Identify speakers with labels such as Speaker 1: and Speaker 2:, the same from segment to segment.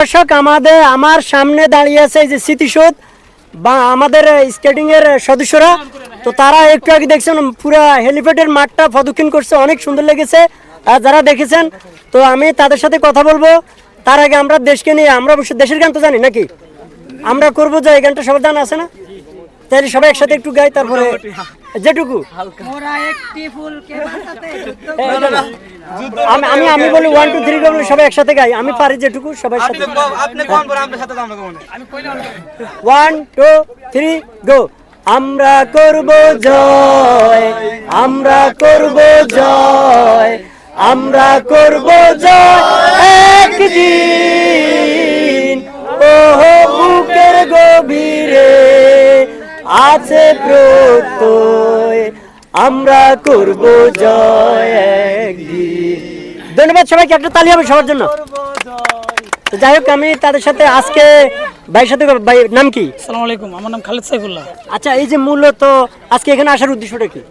Speaker 1: দর্শক আমার সামনে দাঁড়িয়ে আছে এই যে স্মৃতিসৌধ বা আমাদের স্কেটিং এর সদস্যরা, তো তারা একটু আগে দেখছেন পুরো হেলিপ্যাডের মাঠটা প্রদক্ষিণ করছে, অনেক সুন্দর লেগেছে। আর যারা দেখেছেন তো আমি তাদের সাথে কথা বলবো। তার আগে আমরা দেশকে নিয়ে, আমরা অবশ্য দেশের গান তো জানি নাকি, আমরা করবো যে এই গানটা সবার জানা আছে না, তাহলে সবাই একসাথে একটু গাই, তারপরে যেটুকু আমি আমি বলি 1 2 3 বলে সবাই একসাথে গাই, আমি পারি যেটুকু সবাই সাথে। 1 2 3 গো। আমরা করব জয়, আমরা করব জয়, আমরা করব জয় একদিন। ওহো বুকের গভীরে আছে প্রত্যয়, আমরা করব জয় একদিন। ধন্যবাদ সবাইকে, একটা তালি হবে সবার জন্য। যাই হোক, আমি তাদের সাথে আজকে ভাইয়ের সাথে, ভাই নাম কি?
Speaker 2: আসসালামু আলাইকুম, আমার নাম খালেদ সাইফুল্লাহ।
Speaker 1: আচ্ছা, এই যে মূলত আজকে এখানে আসার উদ্দেশ্যটা কি?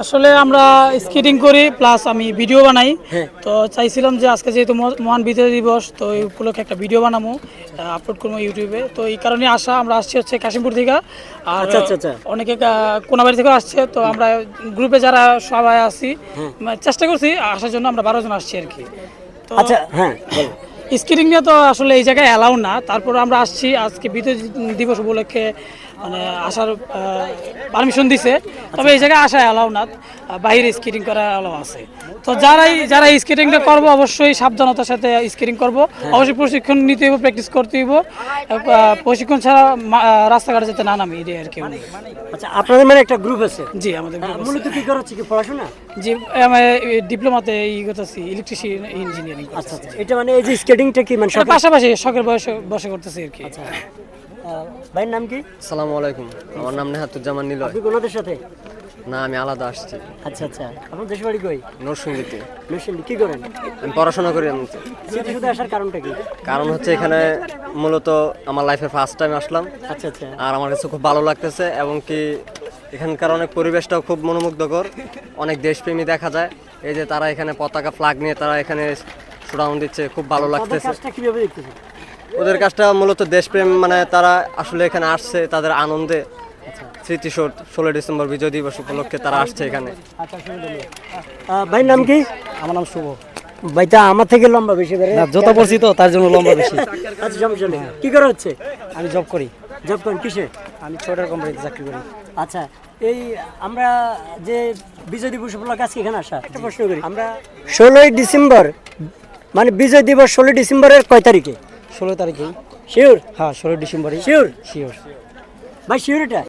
Speaker 2: আসলে আমরা স্কেটিং করি প্লাস আমি ভিডিও বানাই, তো চাইছিলাম যে আজকে যেহেতু মহান বিজয় দিবস, তো এই উপলক্ষে একটা ভিডিও বানাবো, আপলোড করবো ইউটিউবে। তো এই কারণে আমরা আসছি হচ্ছে কাশিমপুর থেকে, আর অনেকে কোনাবাড়ি থেকে আসছে। তো আমরা গ্রুপে যারা সবাই আছি, চেষ্টা করছি আসার জন্য, আমরা 12 জন আসছি আর কি। তো
Speaker 1: আচ্ছা, হ্যাঁ,
Speaker 2: স্কেটিং নিয়ে তো আসলে এই জায়গায় অ্যালাউ না, তারপর আমরা আসছি আজকে বিজয় দিবস উপলক্ষে, মানে আসার পারমিশন দিছে, তবে এই জায়গায় আসা অ্যালাউ না, বাইরে স্কেটিং করা অ্যালাউ আছে। তো যারা স্কেটিংটা করবো অবশ্যই সাবধানতার সাথে স্কেটিং করব, অবশ্যই প্রশিক্ষণ নিতে হইব, প্র্যাকটিস করতে হইব, প্রশিক্ষণ ছাড়া রাস্তাঘাটে যেতে না নামি, এটাই আর কি।
Speaker 1: আচ্ছা, আপনাদের মানে একটা গ্রুপ আছে?
Speaker 2: জি, আমাদের
Speaker 1: মূলত কি করাচ্ছে, কি পড়াশোনা?
Speaker 2: জি, আমি ডিপ্লোমাতে করতেছি, ইলেকট্রিশিয়ান ইঞ্জিনিয়ারিং।
Speaker 1: আচ্ছা, এটা মানে এই যে স্কেটিংটা কি মানে
Speaker 2: পাশাপাশি শখের বসে করতেছি আর কি।
Speaker 1: আচ্ছা, ভাইয়ের নাম কি?
Speaker 3: আসসালামু আলাইকুম, আমার নাম নেহাতুজ্জামান নিলয়।
Speaker 1: আপনি কোনাদের সাথে?
Speaker 3: না, আমি আলাদা আসছি।
Speaker 1: আচ্ছা, আপনার দেশ বাড়ি কই?
Speaker 3: নরসিংদীতে।
Speaker 1: নরসিংদী, কি করেন?
Speaker 3: আমি পড়াশোনা করি। আমি
Speaker 1: স্মৃতিসৌধে আসার কারণটা কি?
Speaker 3: কারণ হচ্ছে এখানে মূলত আমার লাইফের ফার্স্ট টাইম আসলাম।
Speaker 1: আচ্ছা,
Speaker 3: আর আমার কাছে খুব ভালো লাগতেছে, এবং কি এখানকার অনেক পরিবেশটাও খুব মনোমুগ্ধকর, অনেক দেশপ্রেমী দেখা যায়। এই যে তারা এখানে পতাকা ফ্ল্যাগ নিয়ে তারা এখানে শোডাউন দিচ্ছে, খুব ভালো লাগতেছে।
Speaker 1: কিভাবে দেখতেছেন?
Speaker 3: ওদের কাজটা মূলত দেশপ্রেম, মানে তারা আসলে এখানে আসছে তাদের আনন্দে। স্মৃতিসৌধ 16 ডিসেম্বর বিজয় দিবস উপলক্ষে তারা আসছে এখানে।
Speaker 1: ভাইয়ের নাম কি?
Speaker 2: আমার নাম শুভ।
Speaker 1: ভাইটা আমার থেকে লম্বা বেশি,
Speaker 2: যত পড়ছি তো তার জন্য লম্বা বেশি।
Speaker 1: আচ্ছা, সমস্যা নেই। কি করা হচ্ছে?
Speaker 2: আমি জব করি।
Speaker 1: জব করেন কিসে?
Speaker 2: আমি ছোটার কোম্পানিতে চাকরি করি।
Speaker 1: আচ্ছা, এই আমরা যে বিজয় দিবস উপলক্ষে আজকে এখানে আসা, একটা প্রশ্ন করি। আমরা 16 ডিসেম্বর মানে বিজয় দিবস 16 ডিসেম্বরের কয় তারিখে?
Speaker 2: 16 তারিখে।
Speaker 1: শিওর?
Speaker 2: হ্যাঁ, 16 ডিসেম্বরে।
Speaker 1: শিওর?
Speaker 2: শিওর
Speaker 1: ভাই শিওর এটা?